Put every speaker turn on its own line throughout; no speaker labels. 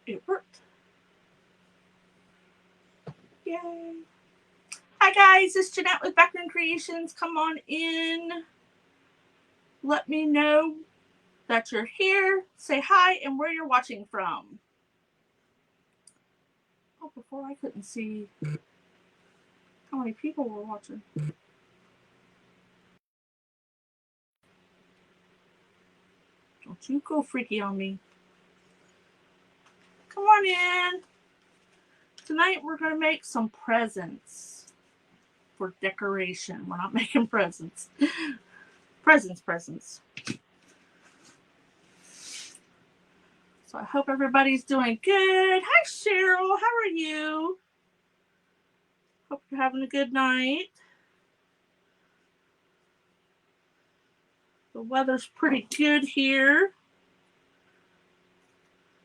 It worked. Yay. Hi guys, it's Jeanette with Background Creations. Come on in. Let me know that you're here. Say hi and where you're watching from. Oh, before I couldn't see how many people were watching. Don't you go freaky on me. Come on in. Tonight we're going to make some presents for decoration. We're not making presents. Presents. So I hope everybody's doing good. Hi, Cheryl. How are you? Hope you're having a good night. The weather's pretty good here.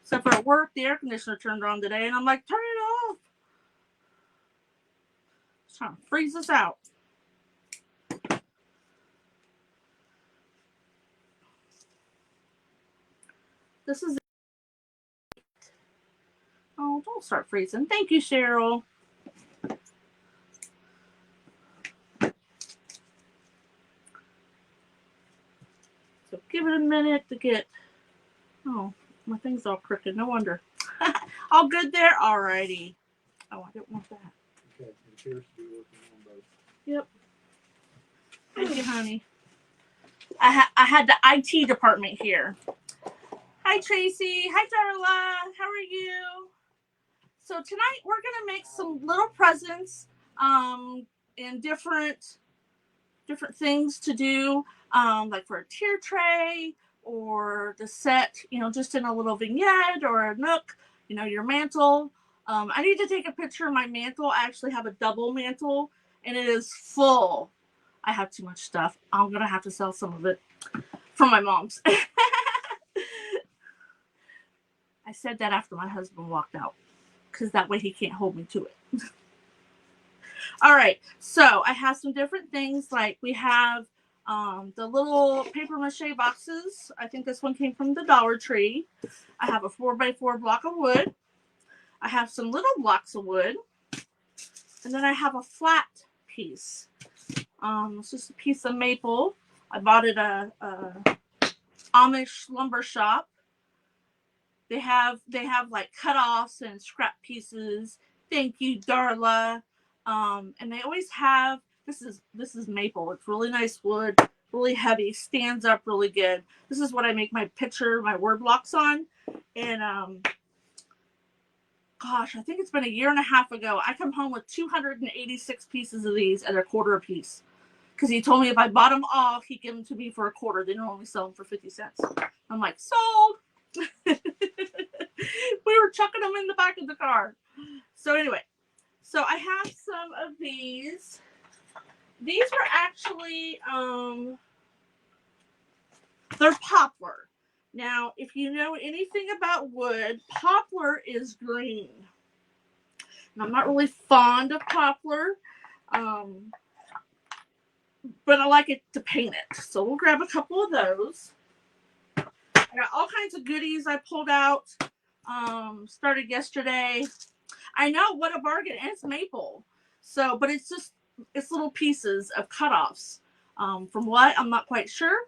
Except for at work, the air conditioner turned on today, and I'm like, turn it off. It's trying to freeze us out. This is. Oh, don't start freezing. Thank you, Cheryl. So give it a minute to get. Oh, my thing's all crooked. No wonder. All good there? Alrighty. Oh, I didn't want that.
Okay, it appears to be working on both.
Yep. Thank you, honey. I had the IT department here. Hi, Tracy. Hi, Darla. How are you? So tonight we're gonna make some little presents, and different things to do, like for a tier tray or the set, just in a little vignette or a nook, your mantle. I need to take a picture of my mantle. I actually have a double mantle, and it is full. I have too much stuff. I'm gonna have to sell some of it from my mom's. I said that after my husband walked out, because that way he can't hold me to it. All right, so I have some different things. Like we have the little paper mache boxes. I think this one came from the Dollar Tree. I have a 4x4 block of wood. I have some little blocks of wood. And then I have a flat piece. It's just a piece of maple. I bought it at a Amish lumber shop. They have like cutoffs and scrap pieces. Thank you, Darla. And they always have, this is maple. It's really nice wood, really heavy, stands up really good. This is what I make my word blocks on. And gosh, I think it's been a year and a half ago. I come home with 286 pieces of these at $0.25 a piece. Because he told me if I bought them all, he'd give them to me for $0.25. They normally sell them for 50 cents. I'm like, sold. We were chucking them in the back of the car. So anyway, so I have some of these. These were actually, they're poplar. Now, if you know anything about wood, poplar is green. And I'm not really fond of poplar, but I like it to paint it. So we'll grab a couple of those. I got all kinds of goodies I pulled out. Started yesterday. I know, what a bargain. And it's maple. So, but it's little pieces of cutoffs. From what, I'm not quite sure.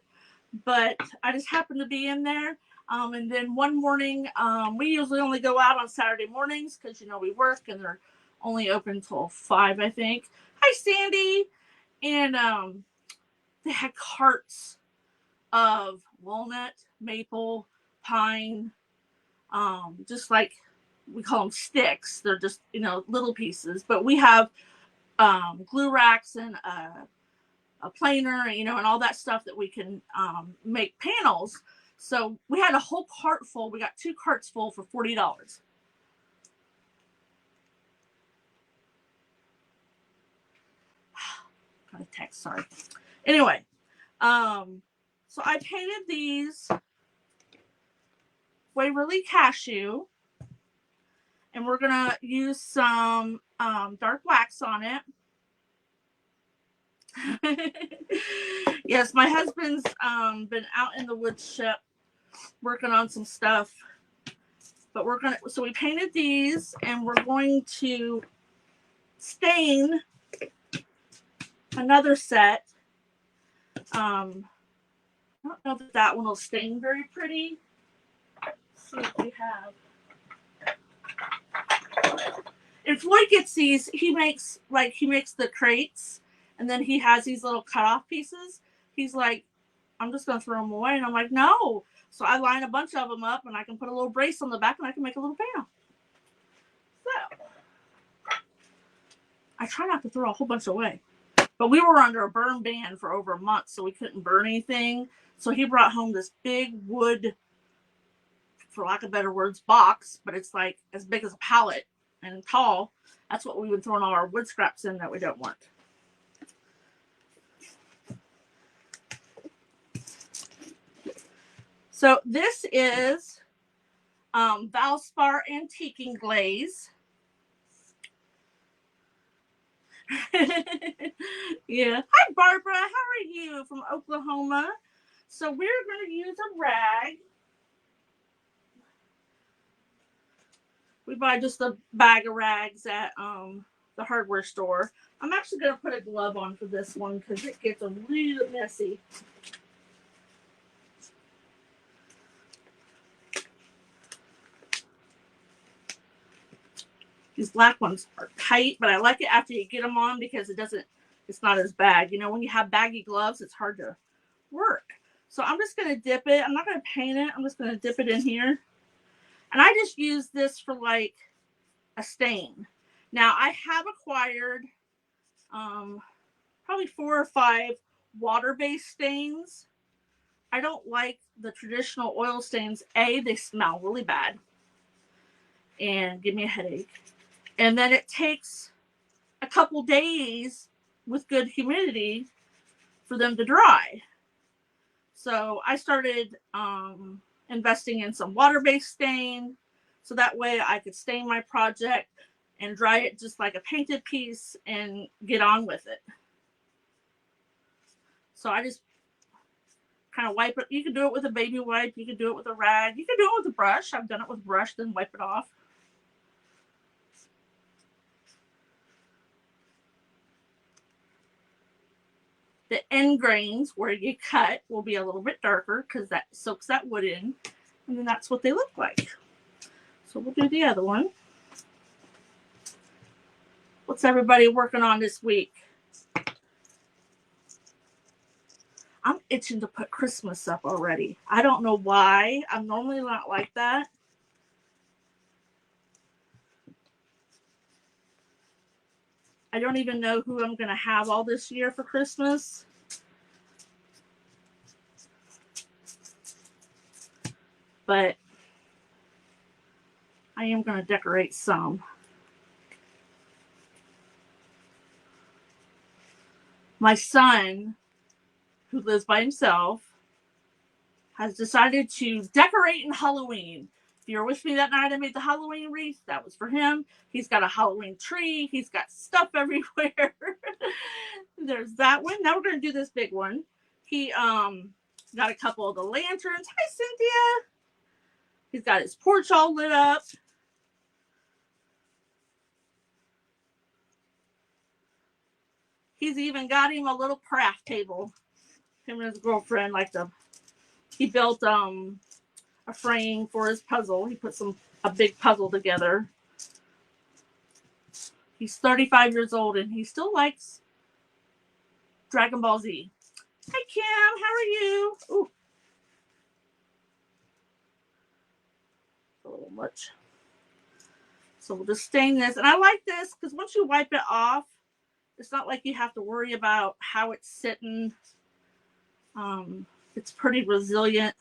But I just happened to be in there. And then one morning, we usually only go out on Saturday mornings because, we work and they're only open till 5, I think. Hi, Sandy. And they had carts of walnut, maple, pine, just like we call them sticks. They're just, little pieces. But we have glue racks and a planer, and all that stuff that we can make panels. So we had a whole cart full. We got 2 carts full for $40. Got a text, sorry. Anyway, so I painted these Waverly Cashew, and we're gonna use some dark wax on it. Yes, my husband's been out in the wood ship working on some stuff, But so we painted these, and we're going to stain another set. I don't know if that one will stain very pretty. Let's see what we have. And Floyd gets these, he makes the crates, and then he has these little cutoff pieces. He's like, I'm just going to throw them away. And I'm like, no. So I line a bunch of them up, and I can put a little brace on the back, and I can make a little panel. So I try not to throw a whole bunch away. But we were under a burn ban for over a month, so we couldn't burn anything. So he brought home this big wood, for lack of better words, box, but it's like as big as a pallet and tall. That's what we've been throwing all our wood scraps in that we don't want. So this is Valspar Antiquing Glaze. Yeah. Hi, Barbara. How are you from Oklahoma? So we're going to use a rag. We buy just a bag of rags at the hardware store. I'm actually going to put a glove on for this one because it gets a little messy. These black ones are tight, but I like it after you get them on because it's not as bad. You know, when you have baggy gloves, it's hard to work. So I'm just going to dip it. I'm not going to paint it. I'm just going to dip it in here. And I just use this for like a stain. Now I have acquired probably 4 or 5 water-based stains. I don't like the traditional oil stains. They smell really bad and give me a headache. And then it takes a couple days with good humidity for them to dry. So I started investing in some water-based stain so that way I could stain my project and dry it just like a painted piece and get on with it. So I just kind of wipe it. You can do it with a baby wipe. You can do it with a rag. You can do it with a brush. I've done it with brush, then wipe it off. The end grains where you cut will be a little bit darker because that soaks that wood in. And then that's what they look like. So we'll do the other one. What's everybody working on this week? I'm itching to put Christmas up already. I don't know why. I'm normally not like that. I don't even know who I'm going to have all this year for Christmas. But I am going to decorate some. My son, who lives by himself, has decided to decorate in Halloween. If you were with me that night I made the Halloween wreath, that was for him. He's got a Halloween tree. He's got stuff everywhere. There's that one. Now we're going to do this big one. He got a couple of the lanterns. Hi, Cynthia. He's got his porch all lit up. He's even got him a little craft table. Him and his girlfriend he built a frame for his puzzle. He put a big puzzle together. He's 35 years old and he still likes Dragon Ball Z. Hi, Kim. How are you? Ooh. A little much. So we'll just stain this. And I like this because once you wipe it off, it's not like you have to worry about how it's sitting. It's pretty resilient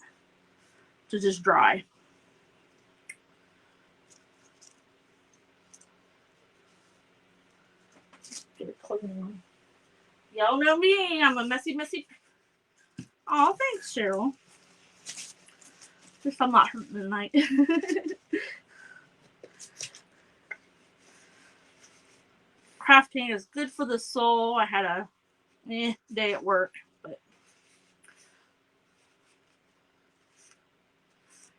to just dry. Get it clean. Y'all know me. I'm a messy. Oh, thanks, Cheryl. At least I'm not hurting tonight. Crafting is good for the soul. I had a day at work, but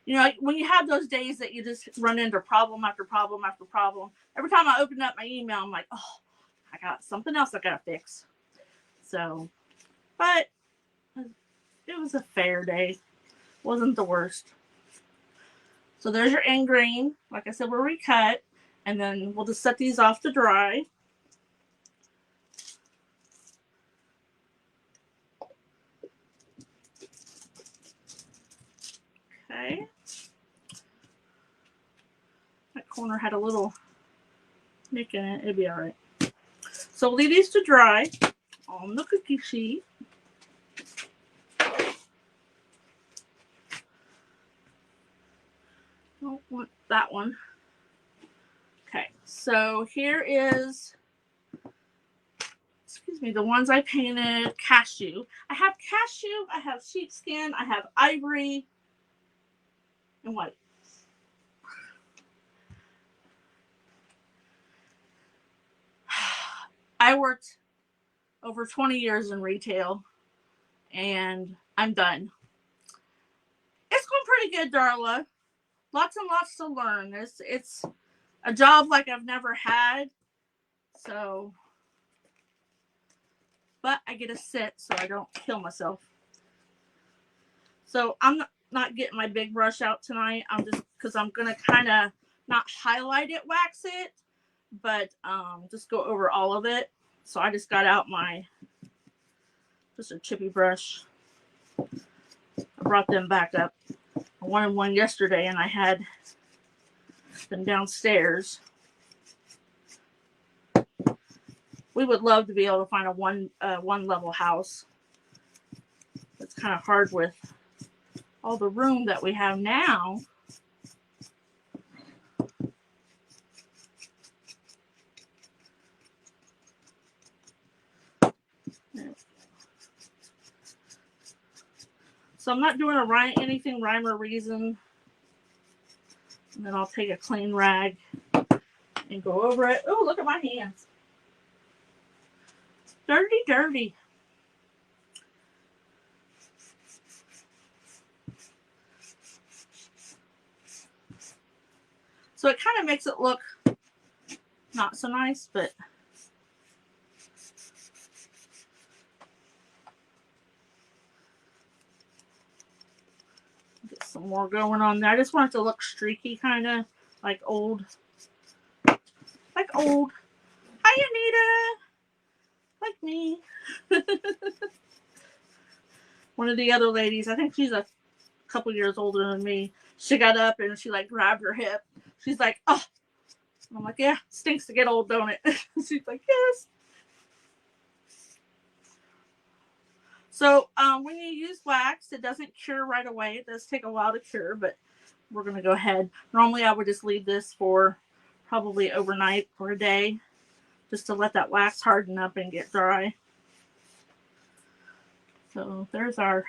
You know, when you have those days that you just run into problem after problem after problem, every time I open up my email, I'm like, oh, I got something else I gotta fix. So, but it was a fair day. Wasn't the worst. So there's your end grain. Like I said, we'll recut, and then we'll just set these off to dry. Okay. That corner had a little nick in it. It'd be all right. So we'll leave these to dry on the cookie sheet. Don't want that one. Okay, so here is, excuse me, the ones I painted cashew. I have cashew, I have sheepskin, I have ivory, and white. I worked over 20 years in retail, and I'm done. It's going pretty good, Darla. Lots and lots to learn. It's a job like I've never had, so, but I get to sit so I don't kill myself. So I'm not getting my big brush out tonight. I'm just, because I'm going to kind of not highlight it, wax it, but just go over all of it. So I just got out my, just a chippy brush. I brought them back up. I wanted one yesterday and I had them downstairs. We would love to be able to find a one level house. It's kind of hard with all the room that we have now. So I'm not doing anything rhyme or reason. And then I'll take a clean rag and go over it. Oh, look at my hands. Dirty, dirty. So it kind of makes it look not so nice, but get some more going on there. I just want it to look streaky, kind of like old. Like old. Hi, Anita. Like me. One of the other ladies, I think she's a couple years older than me. She got up and she like grabbed her hip. She's like, oh. And I'm like, yeah, stinks to get old, don't it? She's like, yes. So when you use wax, it doesn't cure right away. It does take a while to cure, but we're going to go ahead. Normally, I would just leave this for probably overnight or a day just to let that wax harden up and get dry. So there's our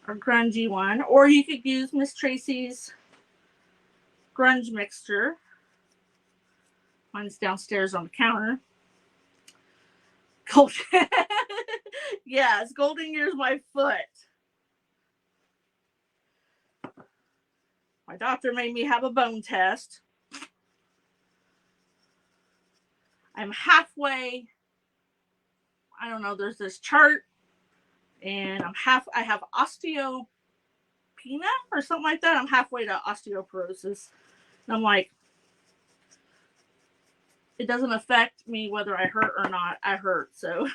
grungy one. Or you could use Miss Tracy's grunge mixture. Mine's downstairs on the counter. Gold. Yes, golden year's my foot. My doctor made me have a bone test. I'm halfway. I don't know. There's this chart, and I have osteopenia or something like that. I'm halfway to osteoporosis. And I'm like, it doesn't affect me whether I hurt or not. I hurt, so.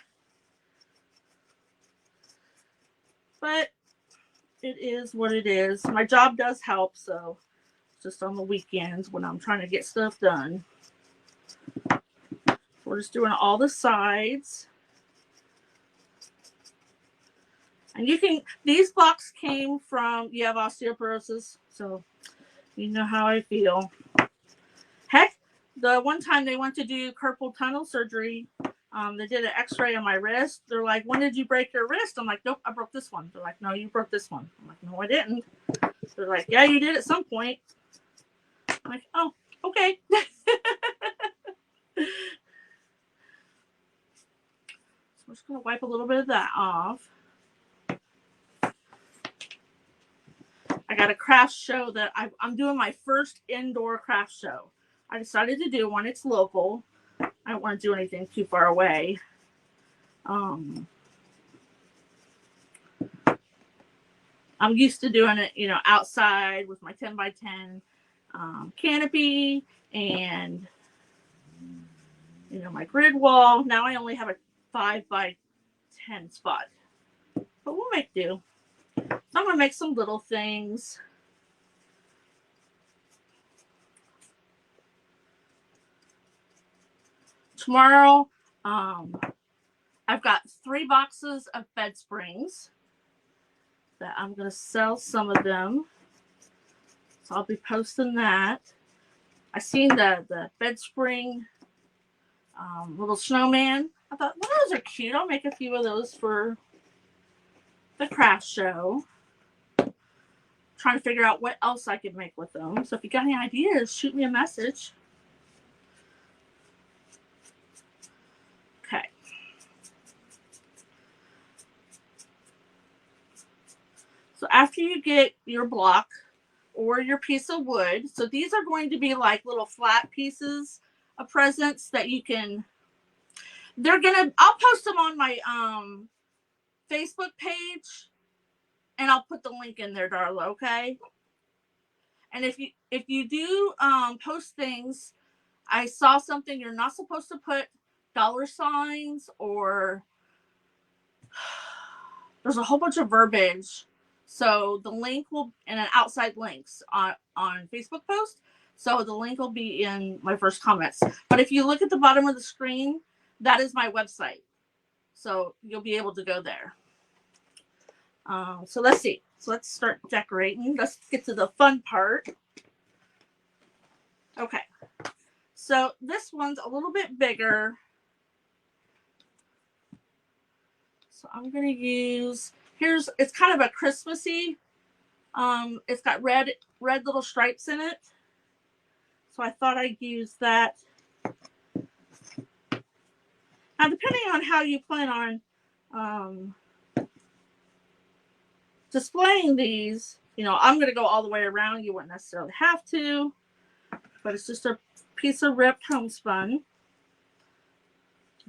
But it is what it is. My job does help, so just on the weekends when I'm trying to get stuff done. We're just doing all the sides. And you can, these blocks came from, you have osteoporosis, so you know how I feel. Heck, the one time they went to do carpal tunnel surgery, they did an x-ray on my wrist. They're like, when did you break your wrist? I'm like, nope, I broke this one. They're like, no, you broke this one. I'm like, no, I didn't. They're like, yeah, you did at some point. I'm like, oh, okay. So we're just going to wipe a little bit of that off. I got a craft show that I'm doing my first indoor craft show. I decided to do one. It's local. I don't want to do anything too far away. I'm used to doing it, outside with my 10 by 10 canopy and, my grid wall. Now I only have a 5 by 10 spot, but we'll make do. So I'm going to make some little things. Tomorrow, I've got 3 boxes of bed springs that I'm going to sell some of them. So I'll be posting that. I seen the bed spring little snowman. I thought, well, those are cute. I'll make a few of those for the craft show. Trying to figure out what else I could make with them. So if you got any ideas, shoot me a message. Okay. So after you get your block or your piece of wood, so these are going to be like little flat pieces of presents that you can, I'll post them on my Facebook page, and I'll put the link in there, Darla, okay? And if you do post things, I saw something, you're not supposed to put $signs or there's a whole bunch of verbiage. So the link will, and an outside links on Facebook post. So the link will be in my first comments. But if you look at the bottom of the screen, that is my website. So you'll be able to go there. So let's see. So let's start decorating. Let's get to the fun part. Okay. So this one's a little bit bigger. So I'm going to use, it's kind of a Christmassy. It's got red little stripes in it. So I thought I'd use that. Now, depending on how you plan on displaying these, I'm going to go all the way around. You wouldn't necessarily have to, but it's just a piece of ripped homespun.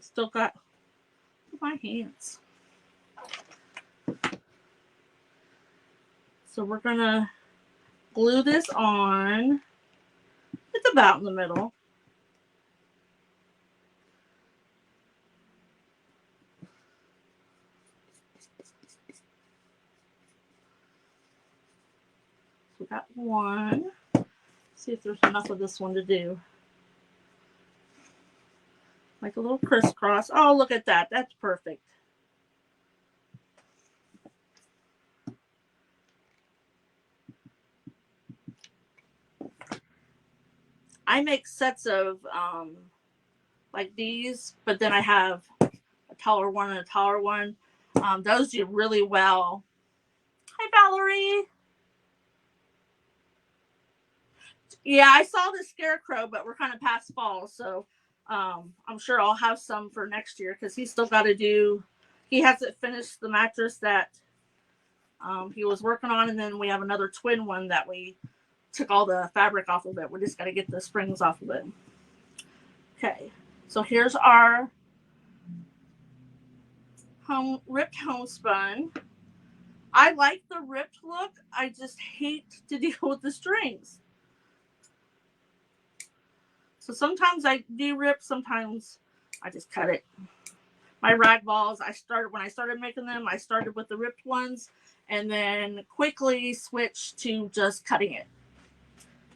Still got my hands. So we're going to glue this on. It's about in the middle. We got one. Let's see if there's enough of this one to do. Like a little crisscross. Oh, look at that. That's perfect. I make sets of like these, but then I have a taller one and a taller one. Those do really well. Hi, Valerie. Yeah, I saw the scarecrow, but we're kind of past fall, so I'm sure I'll have some for next year because he's still got to do. He hasn't finished the mattress that he was working on, and then we have another twin one that we took all the fabric off of it. We just got to get the springs off of it. Okay, so here's our ripped homespun. I like the ripped look. I just hate to deal with the strings. So sometimes I do rip, sometimes I just cut it. My rag balls, when I started making them, I started with the ripped ones and then quickly switched to just cutting it.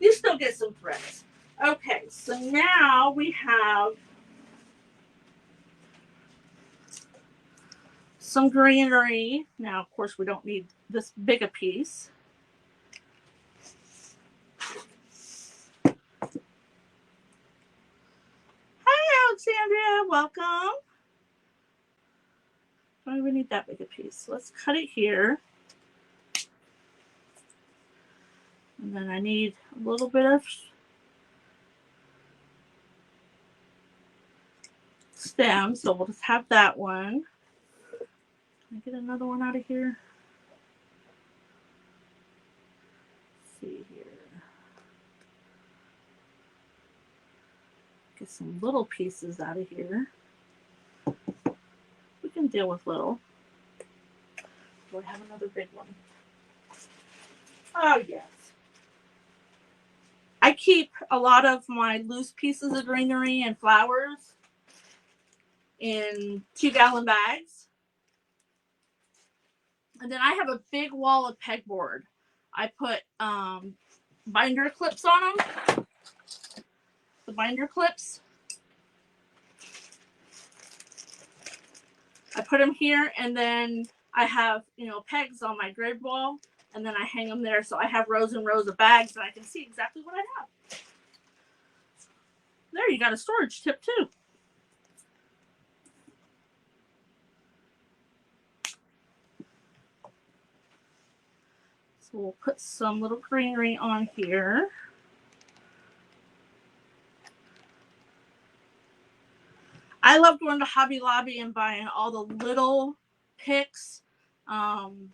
You still get some threads. Okay, so now we have some greenery. Now, of course, we don't need this big a piece. Hi, Alexandria. Welcome. Don't even need that big a piece. Let's cut it here. And then I need a little bit of stem, so we'll just have that one. Can I get another one out of here? see here. Get some little pieces out of here. We can deal with little. Do I have another big one? Oh, yes. I keep a lot of my loose pieces of greenery and flowers in 2-gallon bags. And then I have a big wall of pegboard. I put binder clips on them. The binder clips. I put them here, and then I have, pegs on my grid wall, and then I hang them there, so I have rows and rows of bags, and I can see exactly what I have. There, you got a storage tip too. So we'll put some little greenery on here. I love going to Hobby Lobby and buying all the little picks, kind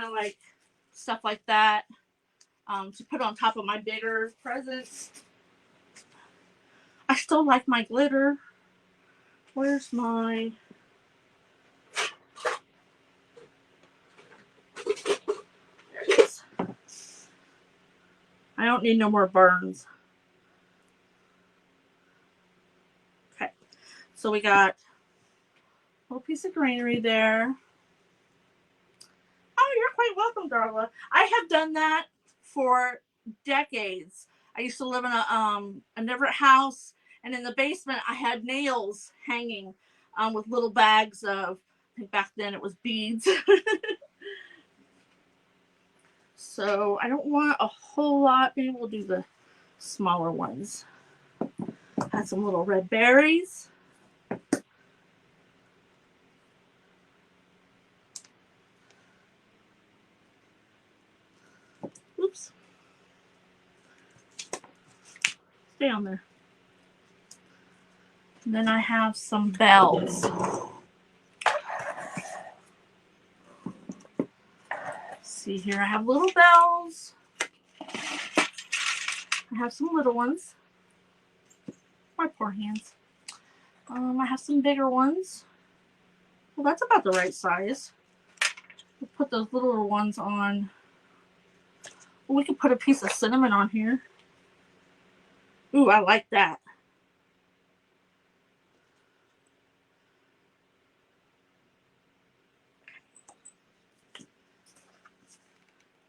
of like stuff like that, to put on top of my bigger presents. I still like my glitter. Where's my... There it is. I don't need no more burns. Okay, so we got a little piece of greenery there. Oh, you're quite welcome, Darla. I have done that for decades. I used to live in a different house, and in the basement I had nails hanging with little bags of, I think back then it was beads. So I don't want a whole lot. Maybe we'll do the smaller ones. Had some little red berries. Oops. Stay on there. And then I have some bells. See here, I have little bells. I have some little ones. My poor hands. I have some bigger ones. Well, that's about the right size. We'll put those little ones on. Well, we could put a piece of cinnamon on here. Ooh, I like that.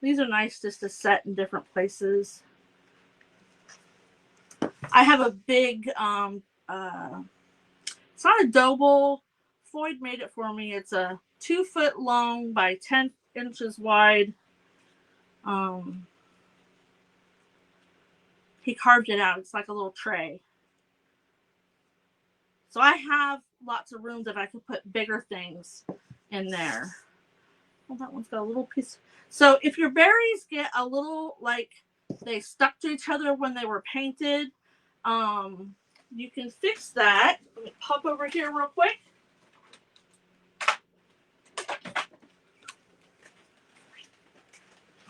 These are nice just to set in different places. I have a big, it's not a dough bowl. Floyd made it for me. It's a 2 foot long by 10 inches wide. He carved it out. It's like a little tray. So I have lots of room that I could put bigger things in there. Well, that one's got a little piece. So if your berries get a little, like, they stuck to each other when they were painted, you can fix that. Let me pop over here real quick.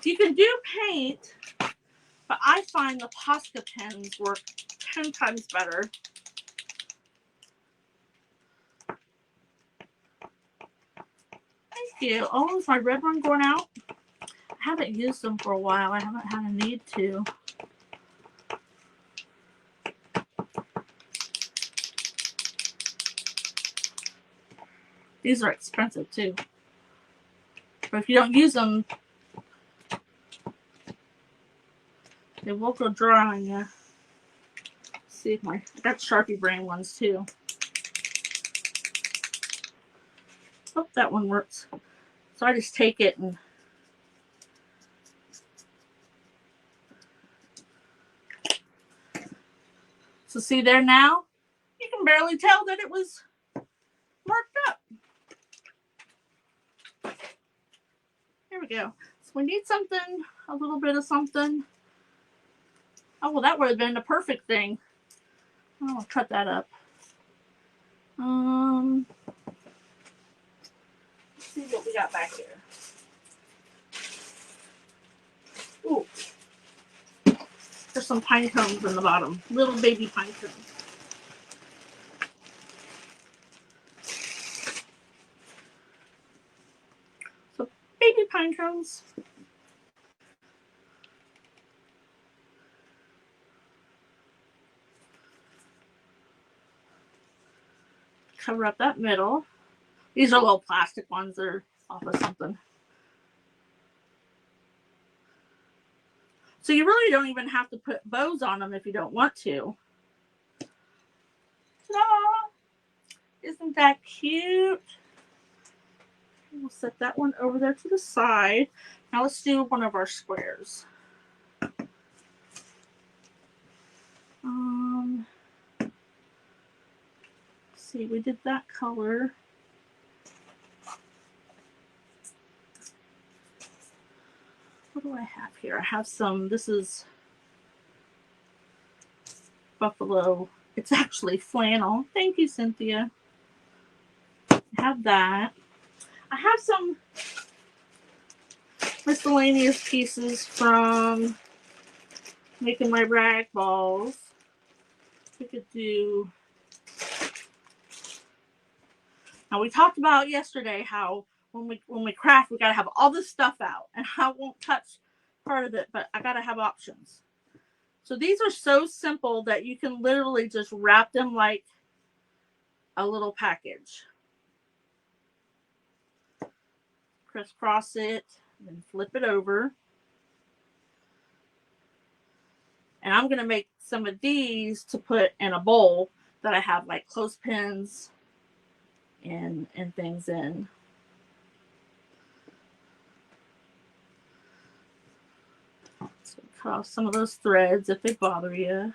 You can do paint, but I find the Posca pens work 10 times better. Thank you. Oh, is my red one going out? I haven't used them for a while. I haven't had a need to. These are expensive too. But if you don't use them, they will go dry on you. Let's see if I got Sharpie brand ones too. Oh, that one works. So I just take it and so see there now, you can barely tell that it was marked up. There we go. So we need something, a little bit of something. Oh, well, that would have been the perfect thing. I'll cut that up. Let's see what we got back here. Ooh, there's some pine cones in the bottom. Little baby pine cones. So baby pine cones. Cover up that middle. These are little plastic ones. They're off of something. So you really don't even have to put bows on them if you don't want to. Ta-da! Isn't that cute? We'll set that one over there to the side. Now let's do one of our squares. Let's see, we did that color. What do I have here? I have some, this is buffalo. It's actually flannel. Thank you, Cynthia. I have that. I have some miscellaneous pieces from making my rag balls. We could do. Now we talked about yesterday how when we craft, we gotta have all this stuff out, and I won't touch part of it, but I gotta have options. So these are so simple that you can literally just wrap them like a little package. Crisscross it, and flip it over. And I'm going to make some of these to put in a bowl that I have like clothespins and things in. So cut off some of those threads if they bother you.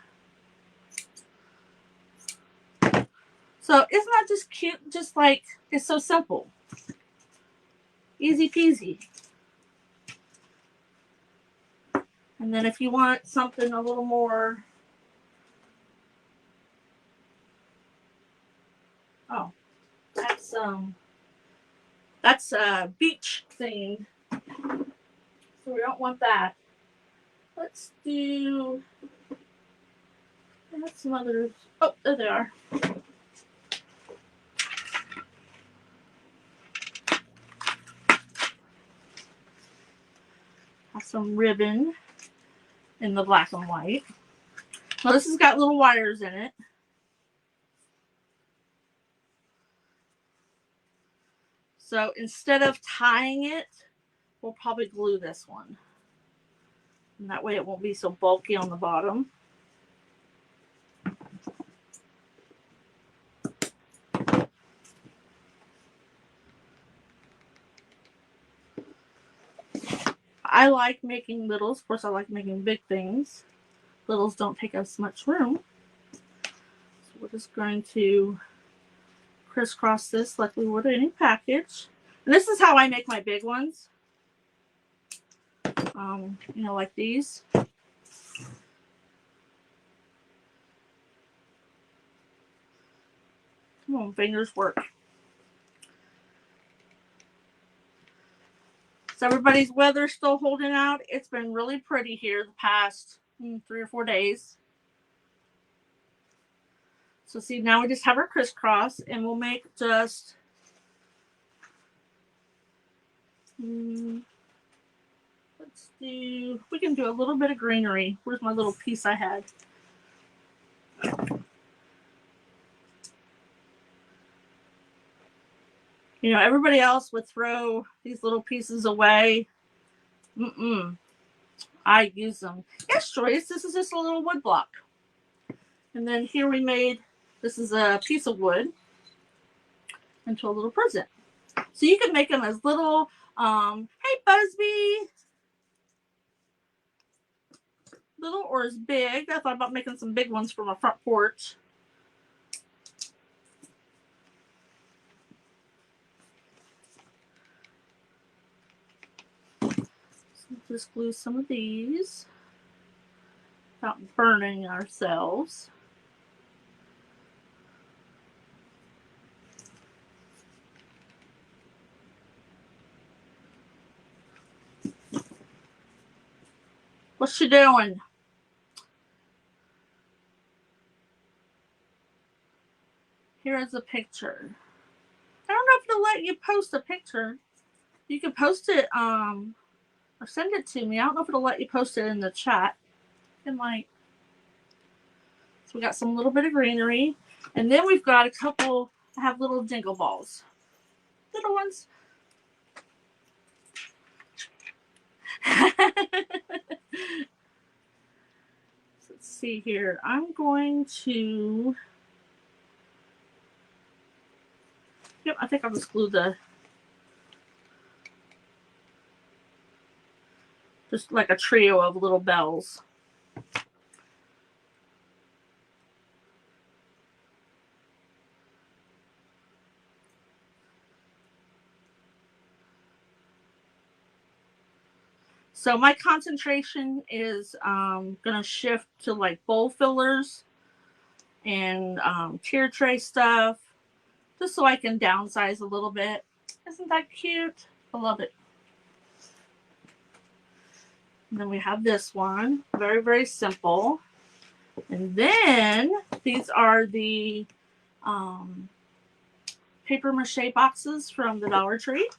So isn't that just cute? Just like, it's so simple. Easy peasy. And then if you want something a little more, oh, that's beach thing. So we don't want that. Let's do, I have some others. Oh, there they are. Have some ribbon in the black and white. Now this has got little wires in it. So instead of tying it, we'll probably glue this one. And that way it won't be so bulky on the bottom. I like making littles. Of course, I like making big things. Littles don't take as much room. So we're just going to crisscross this like we would any package. And this is how I make my big ones. You know, like these. Come on, fingers work. So everybody's weather still holding out. It's been really pretty here the past 3 or 4 days. So see, now we just have our crisscross, and we'll make just let's do, we can do a little bit of greenery. Where's my little piece I had? You know, everybody else would throw these little pieces away. I use them. Yes, Joyce, this is just a little wood block. And then here we made, this is a piece of wood into a little present. So you can make them as little, hey Busby, little or as big. I thought about making some big ones for my front porch. So just glue some of these without burning ourselves. What's she doing? Here is a picture. I don't know if it'll let you post a picture. You can post it, or send it to me. I don't know if it'll let you post it in the chat. It might. So we got some little bit of greenery. And then we've got a couple, I have little jingle balls. Little ones. Let's see here. I'm going to, yep, I think I'll just glue just like a trio of little bells. So my concentration is going to shift to like bowl fillers and tier tray stuff, just so I can downsize a little bit. Isn't that cute? I love it. And then we have this one, very, very simple. And then these are the paper mache boxes from the Dollar Tree.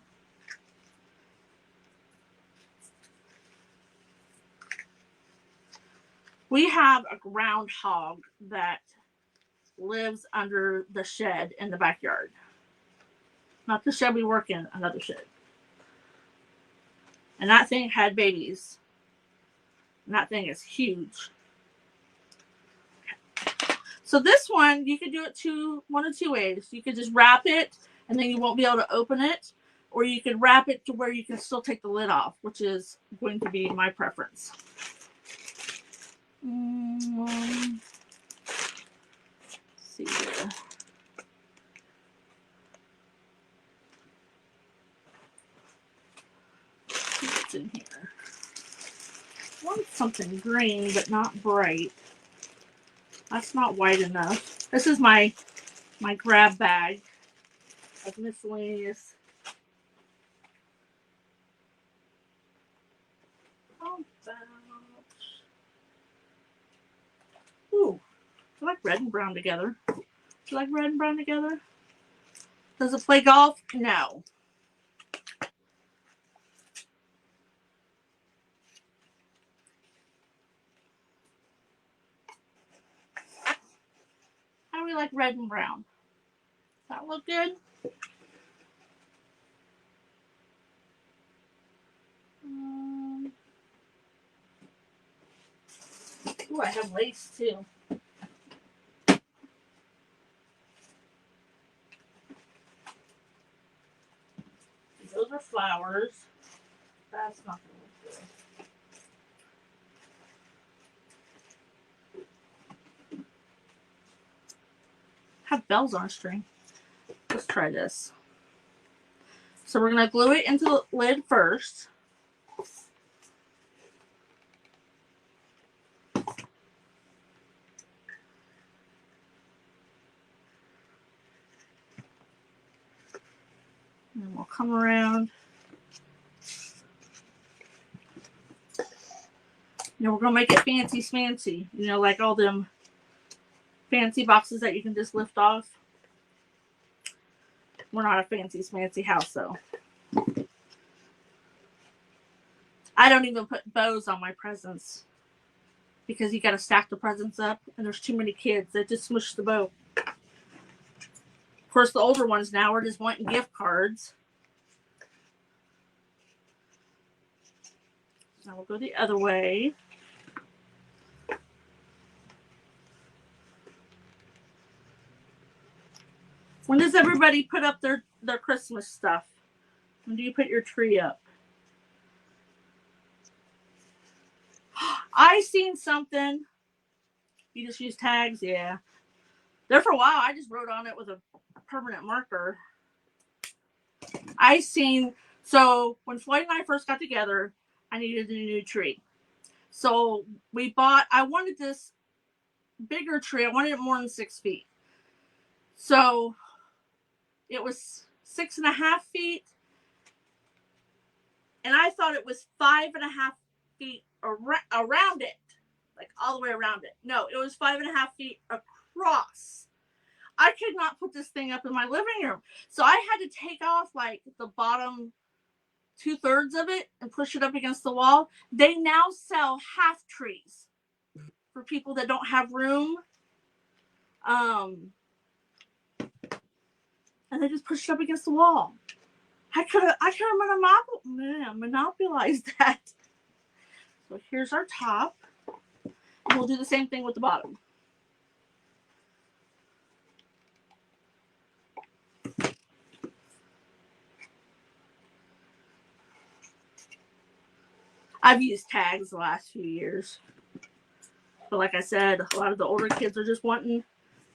We have a groundhog that lives under the shed in the backyard. Not the shed we work in, another shed. And that thing had babies. And that thing is huge. So this one, you could do it one of two ways. You could just wrap it, and then you won't be able to open it. Or you could wrap it to where you can still take the lid off, which is going to be my preference. Let's see here. What's in here? I want something green, but not bright. That's not white enough. This is my grab bag of miscellaneous. Ooh, I like red and brown together. Do you like red and brown together? Does it play golf? No. How do we like red and brown? Does that look good? Ooh, I have lace too. Those are flowers. That's not going to look good. Have bells on a string. Let's try this. So we're going to glue it into the lid first. And then we'll come around. You know, we're going to make it fancy smancy. You know, like all them fancy boxes that you can just lift off. We're not a fancy smancy house, though. I don't even put bows on my presents because you got to stack the presents up, and there's too many kids that just smush the bow. Of course, the older ones now are just wanting gift cards. Now we'll go the other way. When does everybody put up their Christmas stuff? When do you put your tree up? I seen something. You just use tags? Yeah. There for a while, I just wrote on it with a permanent marker. So when Floyd and I first got together, I needed a new tree. So I wanted this bigger tree. I wanted it more than 6 feet. So it was 6.5 feet. And I thought it was 5.5 feet around it, like all the way around it. No, it was 5.5 feet across. I could not put this thing up in my living room. So I had to take off like the bottom 2/3 of it and push it up against the wall. They now sell half trees for people that don't have room. And they just pushed it up against the wall. I could have monopolized that. So here's our top. And we'll do the same thing with the bottom. I've used tags the last few years. But like I said, a lot of the older kids are just wanting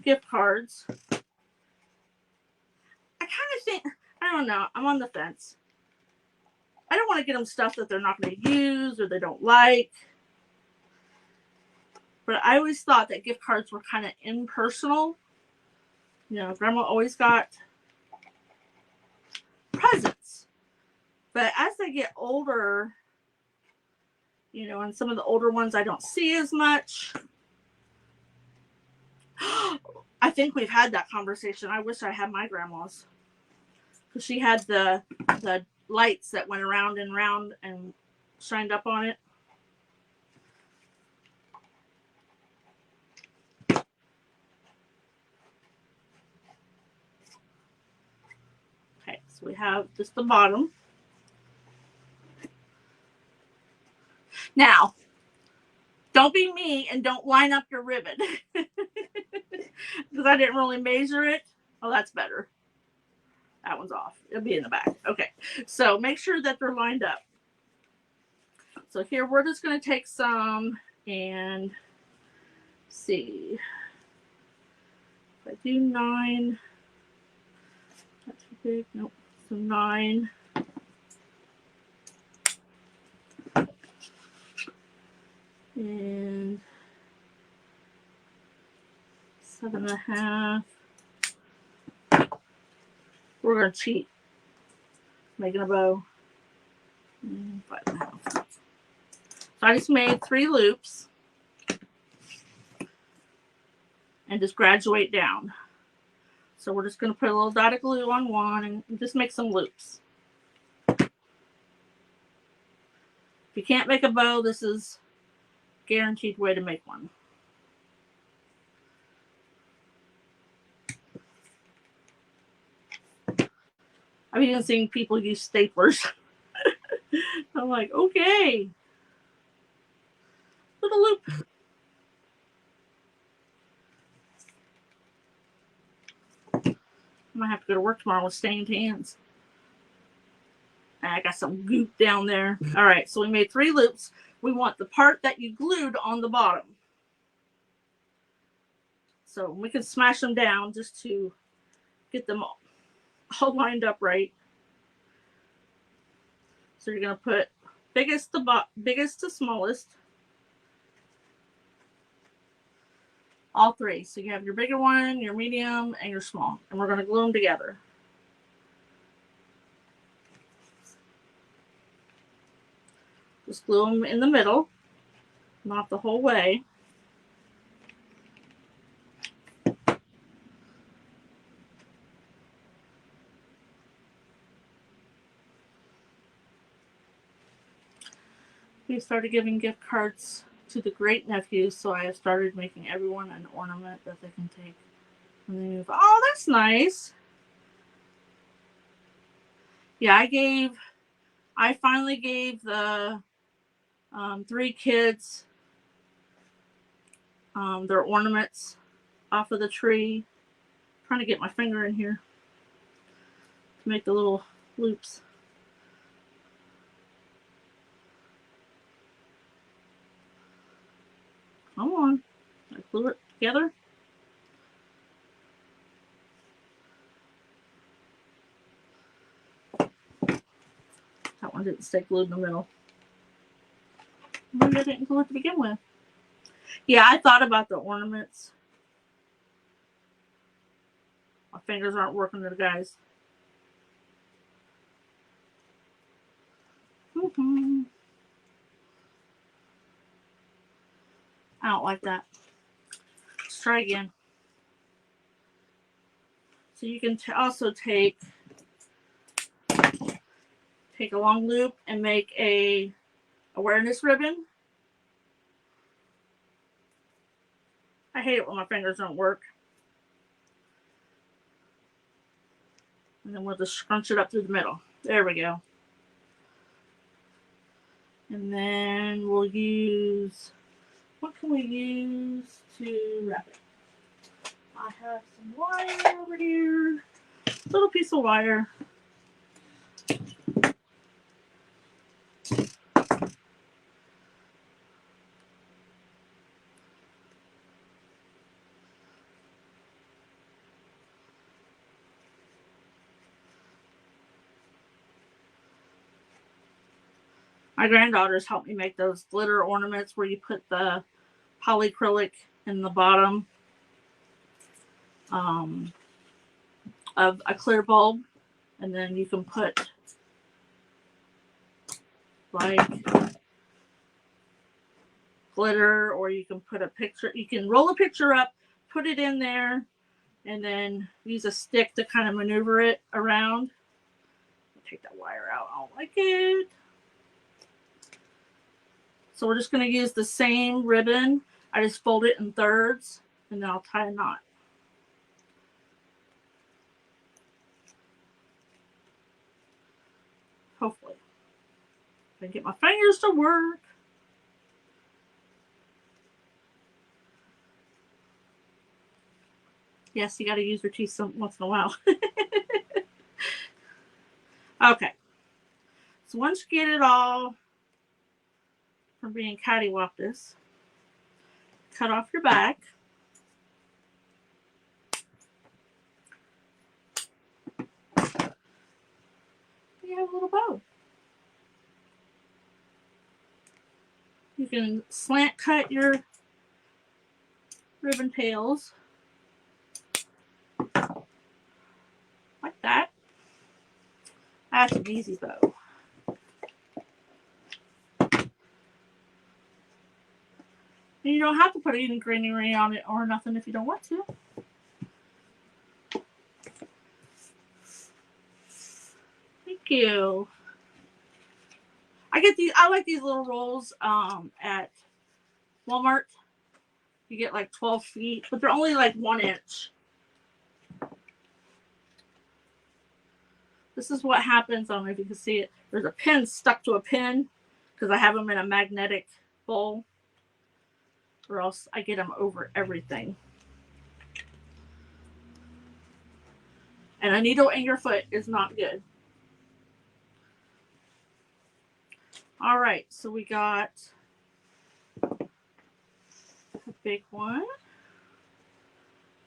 gift cards. I kind of think, I don't know, I'm on the fence. I don't want to get them stuff that they're not going to use or they don't like. But I always thought that gift cards were kind of impersonal. You know, Grandma always got presents. But as they get older, you know, and some of the older ones I don't see as much. I think we've had that conversation. I wish I had my grandma's. Because she had the lights that went around and round and shined up on it. Okay, so we have just the bottom. Now, don't be me and don't line up your ribbon. Because I didn't really measure it. Oh, that's better. That one's off. It'll be in the back. Okay, so make sure that they're lined up. So here we're just going to take some and see. If I do 9, not too big. Nope. So 9. And 7.5. We're going to cheat. Making a bow. 5.5. So I just made 3 loops. And just graduate down. So we're just going to put a little dot of glue on one and just make some loops. If you can't make a bow, this is a guaranteed way to make one. I've even seen people use staplers. I'm like, okay. Little loop. I might have to go to work tomorrow with stained hands. I got some goop down there. All right, so we made 3 loops. We want the part that you glued on the bottom. So we can smash them down just to get them all lined up right. So you're going to put biggest to smallest. All 3. So you have your bigger one, your medium, and your small. And we're going to glue them together. Just glue them in the middle, not the whole way. We started giving gift cards to the great nephews, so I have started making everyone an ornament that they can take when they move. Oh, that's nice. Yeah, I finally gave the 3 kids their ornaments off of the tree. I'm trying to get my finger in here to make the little loops. Come on. I glue it together. That one didn't stay glued in the middle. Maybe I didn't glue it to begin with. Yeah, I thought about the ornaments. My fingers aren't working there, guys. I don't like that. Let's try again. So you can also take a long loop and make a awareness ribbon. I hate it when my fingers don't work. And then we'll just scrunch it up through the middle. There we go. And then we'll use, what can we use to wrap it? I have some wire over here. Little piece of wire. My granddaughters helped me make those glitter ornaments where you put the polyacrylic in the bottom of a clear bulb, and then you can put like glitter, or you can put a picture. You can roll a picture up, put it in there, and then use a stick to kind of maneuver it around. I'll take that wire out. I don't like it. So we're just going to use the same ribbon. I just fold it in thirds, and then I'll tie a knot. Hopefully. I can get my fingers to work. Yes, you got to use your teeth once in a while. Okay. So once you get it all from being cattywampus, cut off your back. You have a little bow. You can slant cut your ribbon tails like that. That's an easy bow. And you don't have to put any greenery on it or nothing if you don't want to. Thank you. I like these little rolls at Walmart. You get like 12 feet, but they're only like 1 inch. This is what happens. I don't know if you can see it. There's a pin stuck to a pin because I have them in a magnetic bowl, or else I get them over everything. And a needle in your foot is not good. All right, so we got a big one.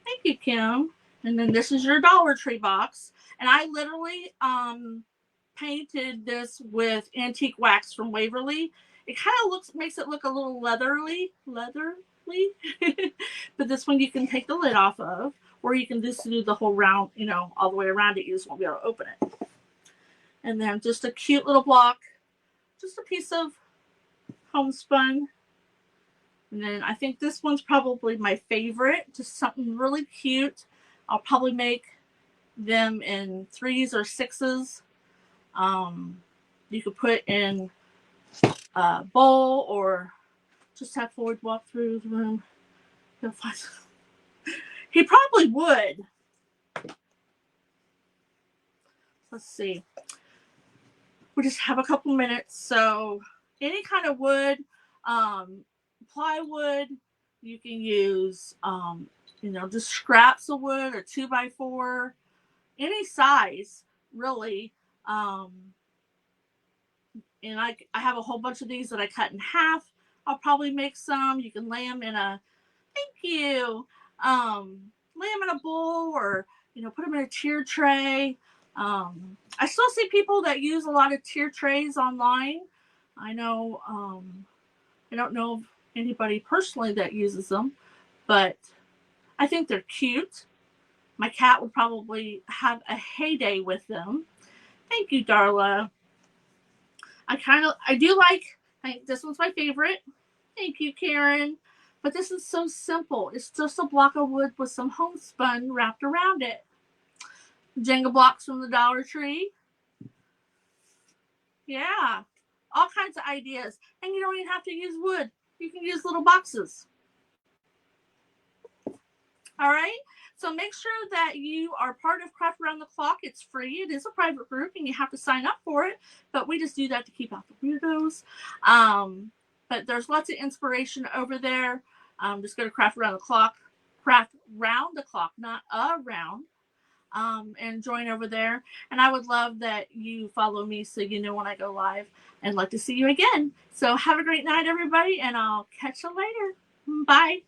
Thank you, Kim. And then this is your Dollar Tree box. And I literally painted this with antique wax from Waverly. It kind of makes it look a little leathery. But this one you can take the lid off of, or you can just do the whole round, all the way around it. You just won't be able to open it. And then just a cute little block, just a piece of homespun. And then I think this one's probably my favorite, just something really cute. I'll probably make them in 3s or 6s. You could put in a bowl or just have Floyd walk through the room. He'll find he probably would. Let's see. We just have a couple minutes. So any kind of wood, plywood, you can use, just scraps of wood or 2x4, any size, really. And I have a whole bunch of these that I cut in half. I'll probably make some. You can lay them in a, thank you, lay them in a bowl, or, put them in a tier tray. I still see people that use a lot of tier trays online. I know, I don't know of anybody personally that uses them, but I think they're cute. My cat would probably have a heyday with them. Thank you, Darla. I think this one's my favorite. Thank you, Karen. But this is so simple. It's just a block of wood with some homespun wrapped around it. Jenga blocks from the Dollar Tree. Yeah, all kinds of ideas. And you don't even have to use wood. You can use little boxes. All right, so make sure that you are part of Craft Around the Clock. It's free. It is a private group, and you have to sign up for it. But we just do that to keep out the weirdos. But there's lots of inspiration over there. Just go to Craft Around the Clock, Craft Round the Clock, not around, and join over there. And I would love that you follow me so you know when I go live. And like to see you again. So have a great night, everybody, and I'll catch you later. Bye.